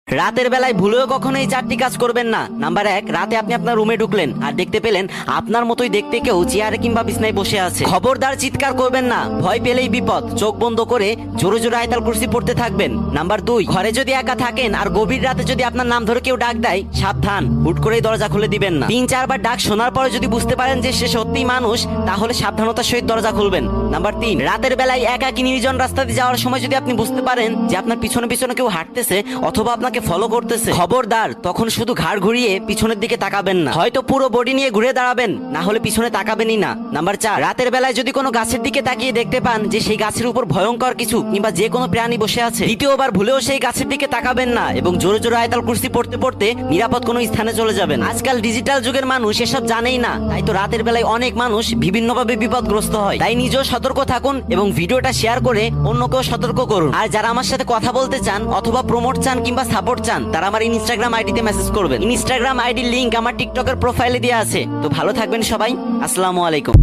রাতের বেলায় ভুলেও কখনো এই চারটি কাজ করবেন না। নাম্বার 1, রাতে আপনি আপনার রুমে ঢুকলেন আর দেখতে পেলেন আপনার মতোই দেখতে কেউ চেয়ারে কিংবা বিছনায় বসে আছে। খবরদার চিৎকার করবেন না, ভয় পেলেই বিপদ। চোখ বন্ধ করে জোরে জোরে আয়াতুল কুরসি পড়তে থাকবেন। নাম্বার 2, ঘরে যদি একা থাকেন আর গভীর রাতে যদি আপনার নাম ধরে কেউ ডাক দেয়, সাবধান, হুট করেই দরজা খুলে দিবেন না। 3-4 বার ডাক শোনার পরে যদি বুঝতে পারেন যে সে সত্যিই মানুষ, তাহলে সাবধানতার সহিত দরজা খুলবেন। নাম্বার 3, রাতের বেলায় একাকী নির্জন রাস্তা দিয়ে যাওয়ার সময় যদি আপনি বুঝতে পারেন যে আপনার পিছনে পিছনে কেউ হাঁটতেছে অথবা আপনাকে ফলো করতেছে, খবরদার, তখন শুধু ঘাড় ঘুরিয়ে পিছনের দিকে তাকাবেন না, হয়তো পুরো বডি নিয়ে ঘুরে দাঁড়াবেন, না হলে পিছনে তাকাবেনই না। নাম্বার 4, রাতের বেলায় যদি কোনো গাছের দিকে তাকিয়ে দেখতে পান যে সেই গাছের উপর ভয়ঙ্কর কিছু কিংবা যে কোনো প্রাণী বসে আছে, দ্বিতীয়বার ভুলেও সেই গাছের দিকে তাকাবেন না এবং জোরে জোরে আয়াতুল কুরসি পড়তে পড়তে নিরাপদ কোনো স্থানে চলে যাবেন। আজকাল ডিজিটাল যুগের মানুষ এসব জানেই না, তাই তো রাতের বেলায় অনেক মানুষ বিভিন্নভাবে বিপদগ্রস্ত হয়। তাই নিজেও সতর্ক থাকুন এবং ভিডিওটা শেয়ার করে অন্যকেও সতর্ক করুন। আর যারা আমার সাথে কথা বলতে চান অথবা প্রমোট চান কিংবা সাপোর্ট চান, তারা আমার ইনস্টাগ্রাম আইডিতে মেসেজ করবেন। ইনস্টাগ্রাম আইডির লিংক আমার টিকটকের প্রোফাইলে দেওয়া আছে। তো ভালো থাকবেন সবাই, আসসালামু আলাইকুম।